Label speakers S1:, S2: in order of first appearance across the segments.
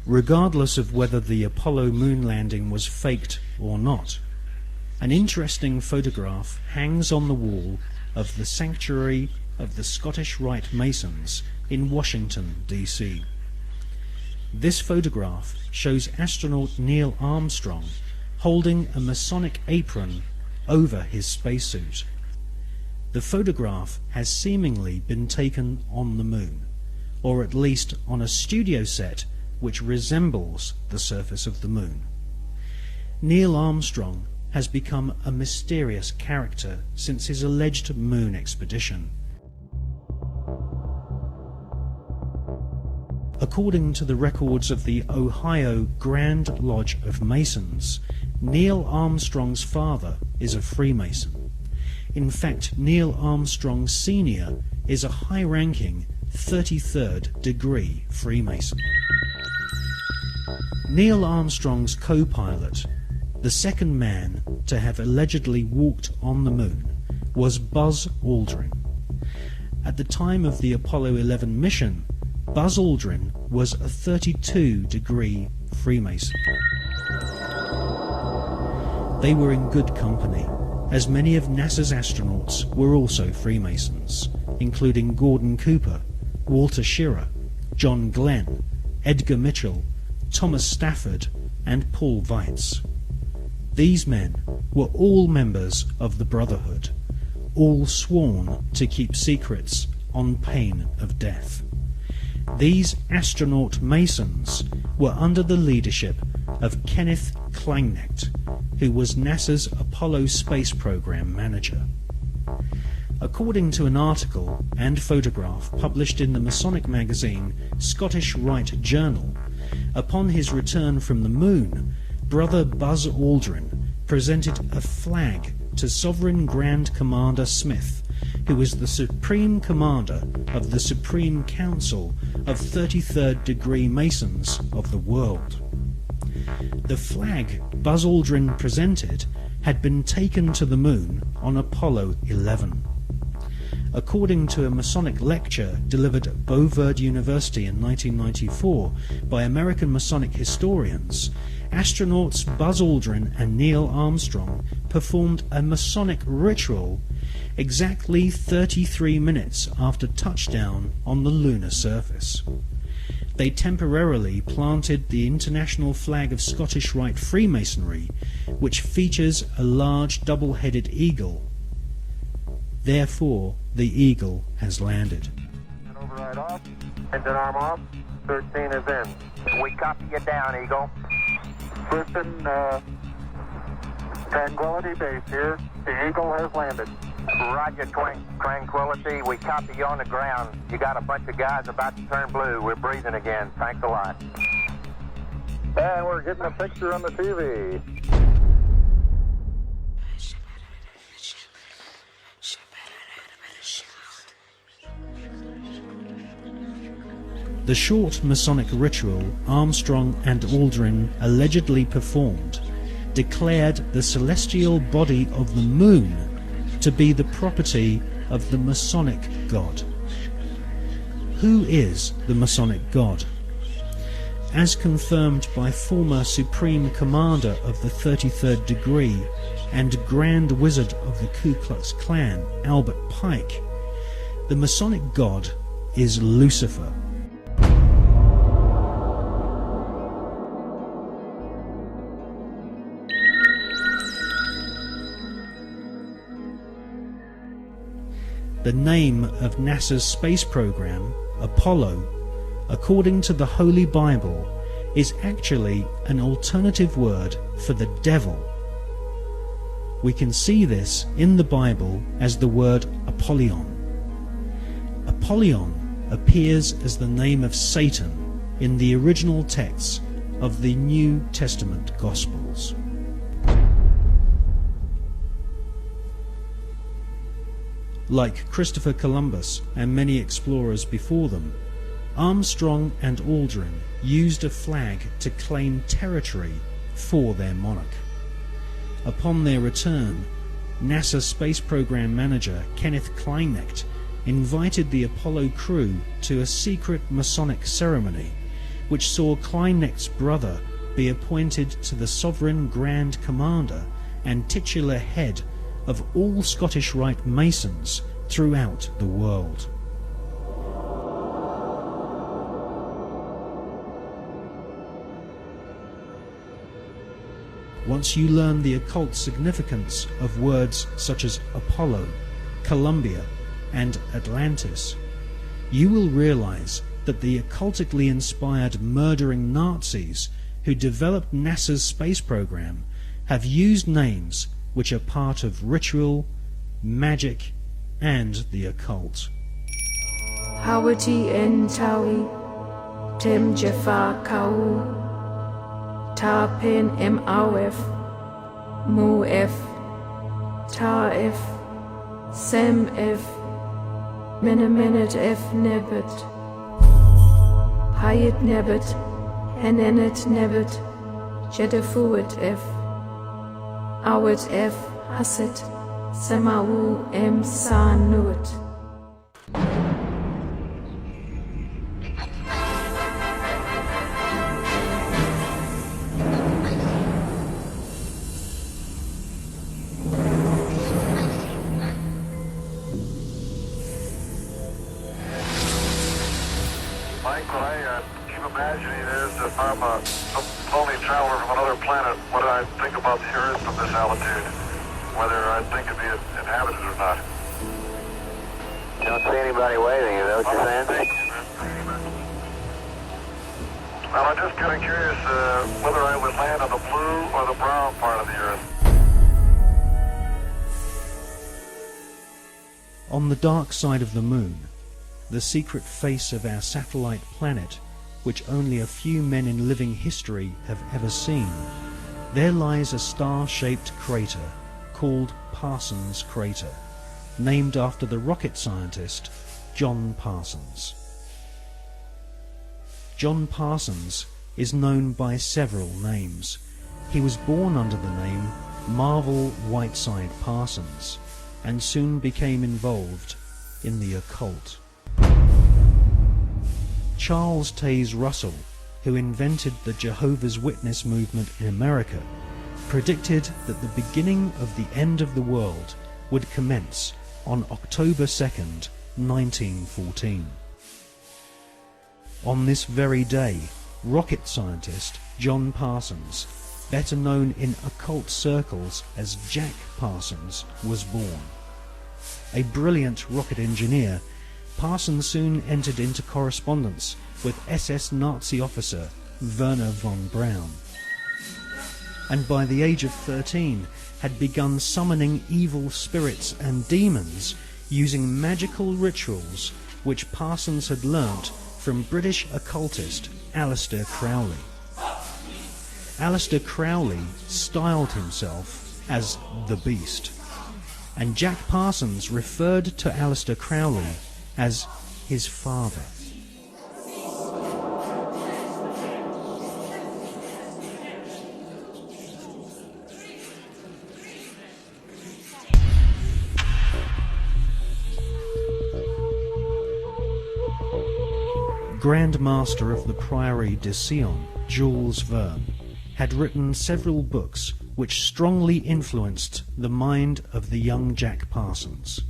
S1: regardless of whether the Apollo moon landing was faked or not. An interesting photograph hangs on the wall of the Sanctuary of the Scottish Rite Masons in Washington, D.C. This photograph shows astronaut Neil Armstrong holding a Masonic apron over his spacesuit. The photograph has seemingly been taken on the moon, or at least on a studio set which resembles the surface of the moon. Neil Armstrong has become a mysterious character since his alleged moon expedition. According to the records of the Ohio Grand Lodge of Masons, Neil Armstrong's father is a Freemason. In fact, Neil Armstrong Sr. is a high-ranking 33rd degree Freemason. Neil Armstrong's co-pilot, the second man to have allegedly walked on the moon, was Buzz Aldrin. At the time of the Apollo 11 mission, Buzz Aldrin was a 32-degree Freemason. They were in good company, as many of NASA's astronauts were also Freemasons, including Gordon Cooper, Walter Schirra, John Glenn, Edgar Mitchell, Thomas Stafford, and Paul Weitz. These men were all members of the Brotherhood, all sworn to keep secrets on pain of death. These astronaut Masons were under the leadership of Kenneth Kleineknecht, who was NASA's Apollo space program manager. According to an article and photograph published in the Masonic magazine Scottish Rite Journal, upon his return from the moon, Brother Buzz Aldrin presented a flag to Sovereign Grand Commander Smith, who was the Supreme Commander of the Supreme Council of 33rd degree Masons of the world. The flag Buzz Aldrin presented had been taken to the moon on Apollo 11. According to a Masonic lecture delivered at Beauverde University in 1994 by American Masonic historians, astronauts Buzz Aldrin and Neil Armstrong performed a Masonic ritual exactly 33 minutes after touchdown on the lunar surface. They temporarily planted the international flag of Scottish Rite Freemasonry, which features a large double-headed eagle. Therefore, the eagle has landed.
S2: Override off. Engine arm off. 13 is in. We copy you down, Eagle. Houston, Tranquility Base here. The Eagle has landed. Roger, Tranquility. We copy you on the ground. You got a bunch of guys about to turn blue. We're breathing again. Thanks a lot. And we're getting a picture on the TV.
S1: The short Masonic ritual Armstrong and Aldrin allegedly performed declared the celestial body of the moon to be the property of the Masonic God. Who is the Masonic God? As confirmed by former Supreme Commander of the 33rd degree and Grand Wizard of the Ku Klux Klan, Albert Pike, the Masonic God is Lucifer. The name of NASA's space program, Apollo, according to the Holy Bible, is actually an alternative word for the devil. We can see this in the Bible as the word Apollyon. Apollyon appears as the name of Satan in the original texts of the New Testament Gospels. Like Christopher Columbus and many explorers before them, Armstrong and Aldrin used a flag to claim territory for their monarch. Upon their return, NASA Space Program Manager Kenneth Kleineknecht invited the Apollo crew to a secret Masonic ceremony which saw Kleineckt's brother be appointed to the sovereign Grand Commander and titular head of all Scottish Rite Masons throughout the world. Once you learn the occult significance of words such as Apollo, Columbia, and Atlantis, you will realize that the occultically inspired murdering Nazis who developed NASA's space program have used names which are part of ritual, magic, and the occult.
S3: Hawati en Tawi, Tem Jafar Kau, Tarpen Mof, Mof, Taef, Sem F, Menemenet F Nebet, Hayat Nebet, Henenet Nebet, Jedefuet F, Awet F Haset, Semau M Sanuet.
S4: Mike, what I keep imagining is if I'm some lonely traveler from another planet, what do I think about the Earth from this altitude? Whether I think it'd be inhabited or not.
S2: You don't see anybody waving, is that what you're saying?
S4: Well, I'm just kind of curious whether I would land on the blue or the brown part of the Earth.
S1: On the dark side of the moon, the secret face of our satellite planet, which only a few men in living history have ever seen, there lies a star-shaped crater called Parsons Crater, named after the rocket scientist John Parsons. John Parsons is known by several names. He was born under the name Marvel Whiteside Parsons and soon became involved in the occult. Charles Taze Russell, who invented the Jehovah's Witness movement in America, predicted that the beginning of the end of the world would commence on October 2nd, 1914. On this very day, rocket scientist John Parsons, better known in occult circles as Jack Parsons, was born. A brilliant rocket engineer, Parsons soon entered into correspondence with SS Nazi officer Werner von Braun, and by the age of 13 had begun summoning evil spirits and demons using magical rituals which Parsons had learnt from British occultist Aleister Crowley. Aleister Crowley styled himself as the Beast, and Jack Parsons referred to Aleister Crowley as his father. Grand Master of the Priory de Sion, Jules Verne, had written several books which strongly influenced the mind of the young Jack Parsons.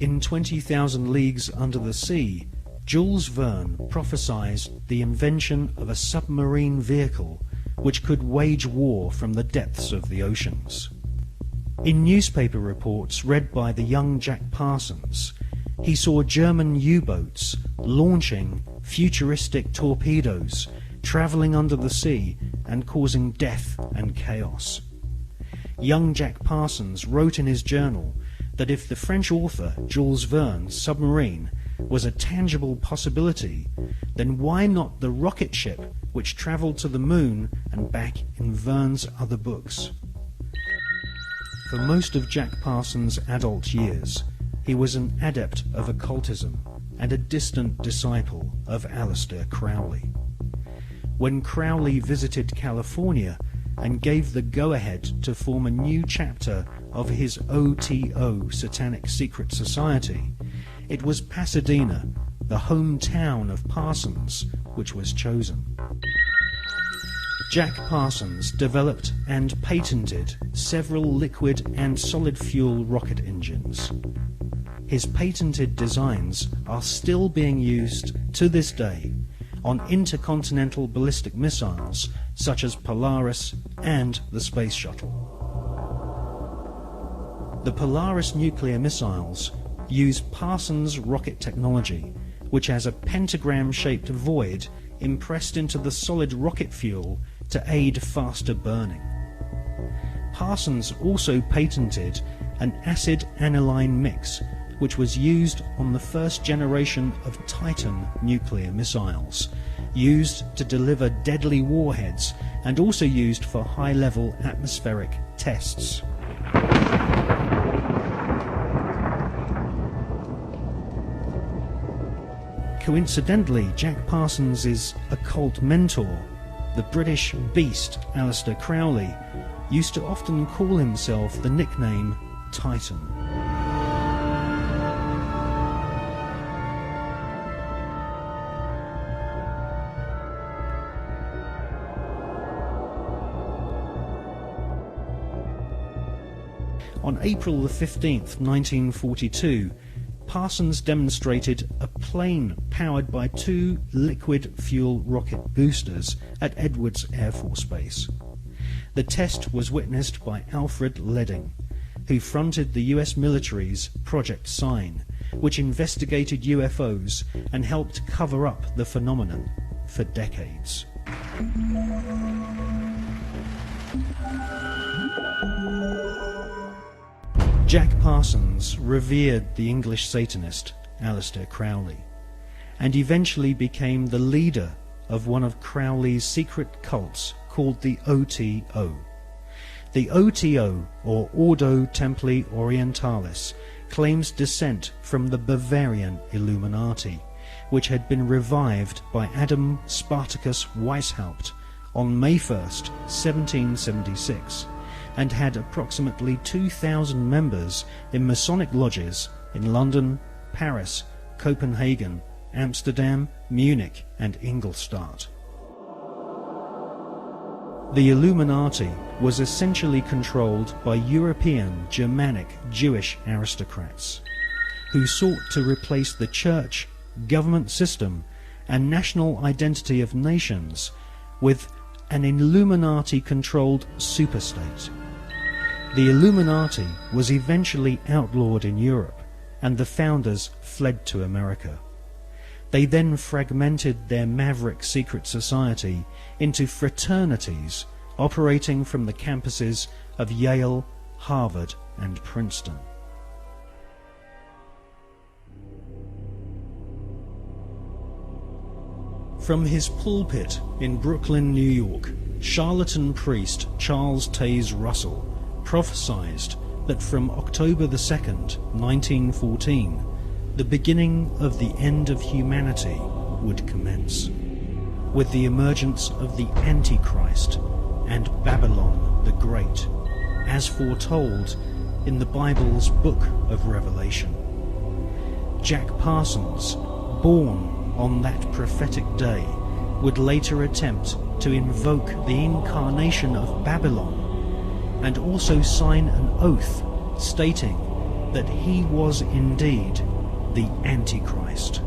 S1: In 20,000 Leagues Under the Sea, Jules Verne prophesied the invention of a submarine vehicle which could wage war from the depths of the oceans. In newspaper reports read by the young Jack Parsons, he saw German U-boats launching futuristic torpedoes, travelling under the sea and causing death and chaos. Young Jack Parsons wrote in his journal that if the French author Jules Verne's submarine was a tangible possibility, then why not the rocket ship which travelled to the moon and back in Verne's other books? For most of Jack Parsons' adult years, he was an adept of occultism and a distant disciple of Aleister Crowley. When Crowley visited California and gave the go-ahead to form a new chapter of his OTO Satanic Secret Society, it was Pasadena, the hometown of Parsons, which was chosen. Jack Parsons developed and patented several liquid and solid fuel rocket engines. His patented designs are still being used to this day on intercontinental ballistic missiles such as Polaris and the Space Shuttle. The Polaris nuclear missiles use Parsons rocket technology, which has a pentagram-shaped void impressed into the solid rocket fuel to aid faster burning. Parsons also patented an acid aniline mix, which was used on the first generation of Titan nuclear missiles, used to deliver deadly warheads and also used for high-level atmospheric tests. Coincidentally, Jack Parsons' occult mentor, the British beast Aleister Crowley, used to often call himself the nickname Titan. On April the 15th, 1942, Parsons demonstrated a plane powered by 2 liquid fuel rocket boosters at Edwards Air Force Base. The test was witnessed by Alfred Ledding, who fronted the US military's Project Sign, which investigated UFOs and helped cover up the phenomenon for decades. Jack Parsons revered the English Satanist Aleister Crowley, and eventually became the leader of one of Crowley's secret cults called the OTO. The OTO, or Ordo Templi Orientalis, claims descent from the Bavarian Illuminati, which had been revived by Adam Spartacus Weishaupt on May 1st, 1776, and had approximately 2,000 members in Masonic lodges in London, Paris, Copenhagen, Amsterdam, Munich and Ingolstadt. The Illuminati was essentially controlled by European, Germanic, Jewish aristocrats, who sought to replace the church, government system and national identity of nations with an Illuminati-controlled superstate. The Illuminati was eventually outlawed in Europe, and the founders fled to America. They then fragmented their maverick secret society into fraternities operating from the campuses of Yale, Harvard, and Princeton. From his pulpit in Brooklyn, New York, charlatan priest Charles Taze Russell prophesied that from October the 2nd, 1914, the beginning of the end of humanity would commence, with the emergence of the Antichrist and Babylon the Great, as foretold in the Bible's Book of Revelation. Jack Parsons, born on that prophetic day, would later attempt to invoke the incarnation of Babylon and also sign an oath stating that he was indeed the Antichrist.